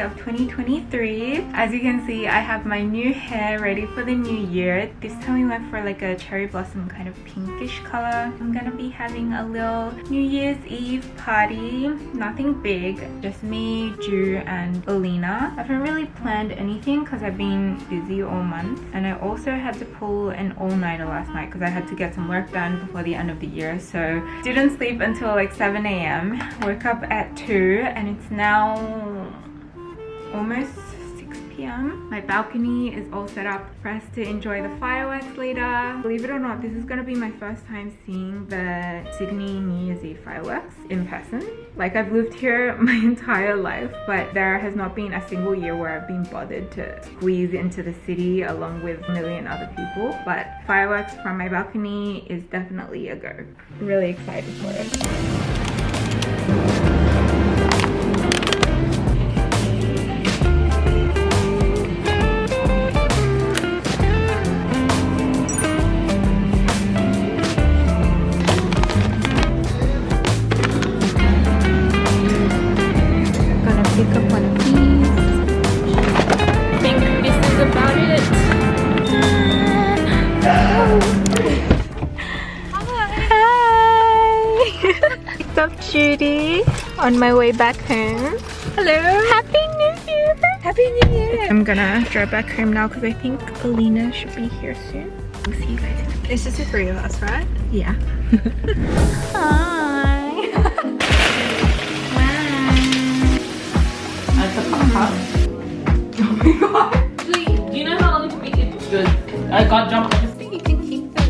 of 2023. As you can see, I have my new hair ready for the new year. This time we went for like a cherry blossom kind of pinkish color. I'm gonna be having a little New Year's Eve party. Nothing big, just me, Ju, and Alina. I haven't really planned anything because I've been busy all month, and I also had to pull an all-nighter last night because I had to get some work done before the end of the year, so didn't sleep until like 7 a.m. Woke up at 2 and it's now almost 6 p.m. My balcony is all set up for us to enjoy the fireworks later. Believe it or not, this is gonna be my first time seeing the Sydney New Year's Eve fireworks in person. Like, I've lived here my entire life, but there has not been a single year where I've been bothered to squeeze into the city along with a million other people. But fireworks from my balcony is definitely a go. Really excited for it. Judy on my way back home. Hello. Happy New Year. Happy New Year. I'm gonna drive back home now because I think Alina should be here soon. We'll see you guys in a bit. It's just the three of us, right? Yeah. Hi. Wow. Oh my god. Actually, do you know how long it took me to good? I got jumped. I just think you can keep them.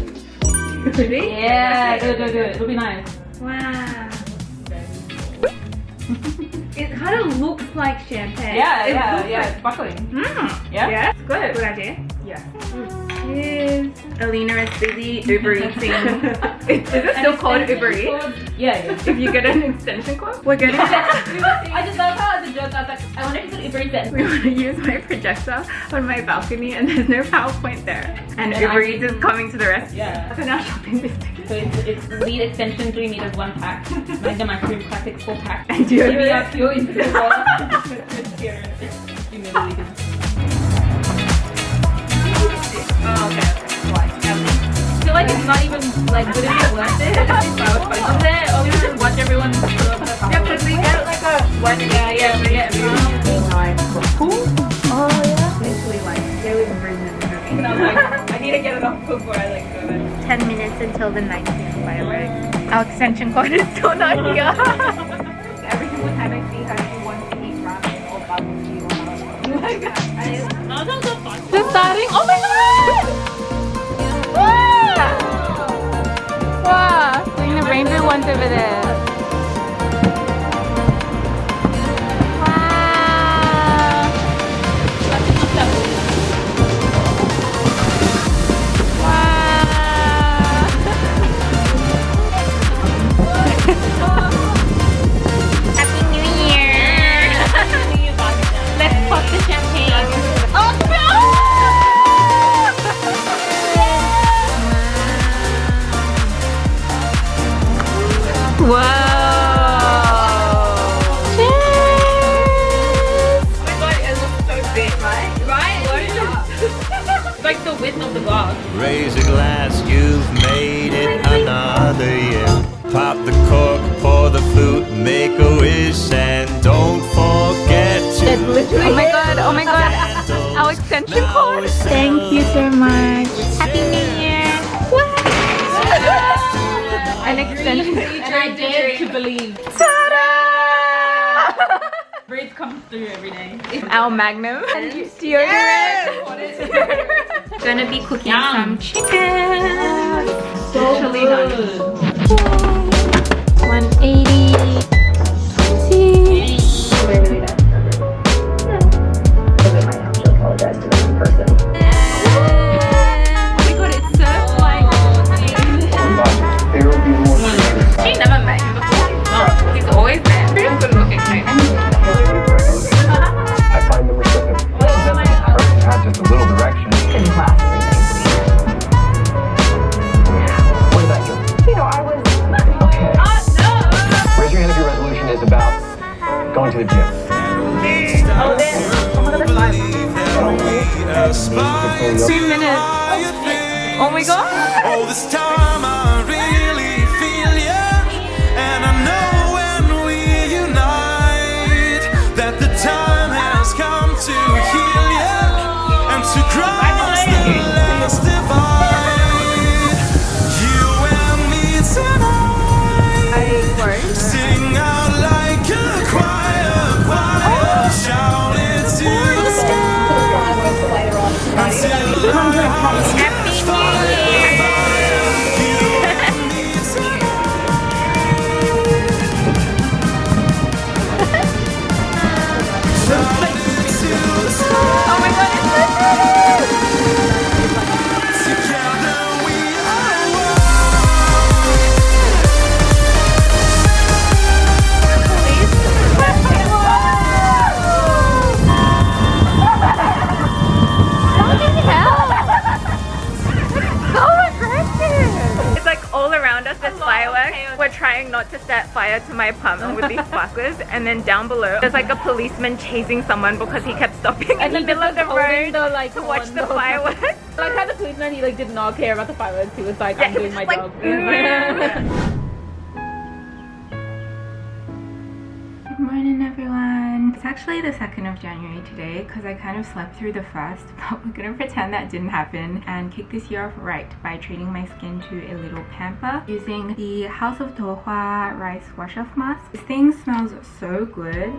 Really? Yeah, do it. It'll be nice. Wow. It kind of looks like champagne. Yeah, it's sparkling. Yeah? It's good. Good idea. Yeah. Cheers. Alina is busy Uber Eating. Is it still called Uber Eats? Yeah. If you get an extension code, we're getting I just love how as a joke, I was like, I wonder if it's Uber Eats. We want to use my projector on my balcony and there's no PowerPoint there. And Uber Eats is coming to the rescue. Yeah. So now shopping this thing. So it's lead extension 3 meters 1 pack. Like the mushroom classic 4 pack. And do Give me a few into the wall. Oh, okay. I feel like it's not even like wouldn't be worth it. I just think I was funny. There, or we just watch everyone pull up the car. Yeah, because we get like a one. We get everyone. Oh yeah. Literally like daily improvement. And I was like, I need to get it off before I like go there. 10 minutes until the 19th fireworks. Our extension code is still not here. Every single time I see her, she wants to eat ramen or barbecue or oh my god. That sounds so fun. Just starting. Oh my god! Wow! Wow! Doing the rainbow ones over there. Raise a glass, you've made it another year. Pop the cork, pour the flute, make a wish, and don't forget to. Oh my god, our extension code. Thank you so much. Happy New Year. An extension. And I dare to believe. Ta-da! Breeze comes through every day. It's our Magnum. Deodorant. Gonna be cooking some chicken. So good. 180. I was 2 minutes. Oh my god! Oh, this time I really feel ya, and I know when we unite that the time has come to heal ya and to cross the last divide. You and me tonight, sing out like a choir, shout it to the sky until our hearts catch fire. Oh my god, it's so Together we are It's like all around us there's fireworks. We're trying not to set fire to my apartment with these sparklers, and then down below there's like a policeman chasing someone because he kept stopping in the middle of the road to watch the fireworks. Like how the policeman, he like did not care about the fireworks. He was like, Yeah, I'm he doing was my just job. Good morning everyone. It's actually the 2nd of January today because I kind of slept through the 1st, but we're gonna pretend that didn't happen and kick this year off right by treating my skin to a little pamper using the House of Dohwa rice wash off mask. This thing smells so good.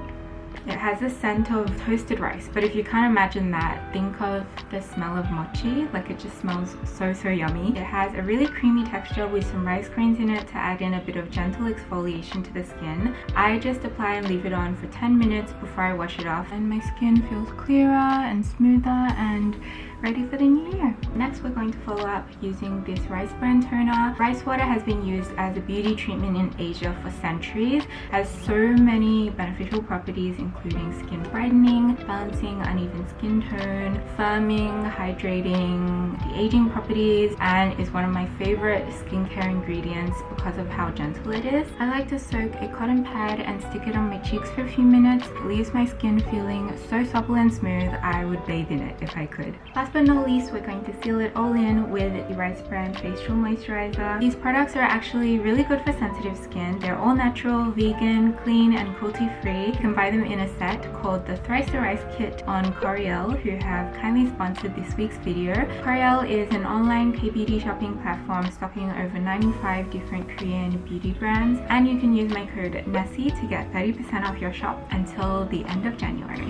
It has a scent of toasted rice, but if you can't imagine that, think of the smell of mochi. Like, it just smells so yummy. It has a really creamy texture with some rice grains in it to add in a bit of gentle exfoliation to the skin. I just apply and leave it on for 10 minutes before I wash it off, and my skin feels clearer and smoother and ready for the new year. Next, we're going to follow up using this rice bran toner. Rice water has been used as a beauty treatment in Asia for centuries. It has so many beneficial properties, including skin brightening, balancing uneven skin tone, firming, hydrating, de-aging properties, and is one of my favorite skincare ingredients because of how gentle it is. I like to soak a cotton pad and stick it on my cheeks for a few minutes. It leaves my skin feeling so supple and smooth. I would bathe in it if I could. Last but not least, we're going to seal it all in with the Rice Bran Facial Moisturizer. These products are actually really good for sensitive skin. They're all natural, vegan, clean, and cruelty-free. You can buy them in a set called the Thrice the Rice Kit on Keiraville, who have kindly sponsored this week's video. Keiraville is an online K-beauty shopping platform stocking over 95 different Korean beauty brands, and you can use my code NESSIE to get 30% off your shop until the end of January.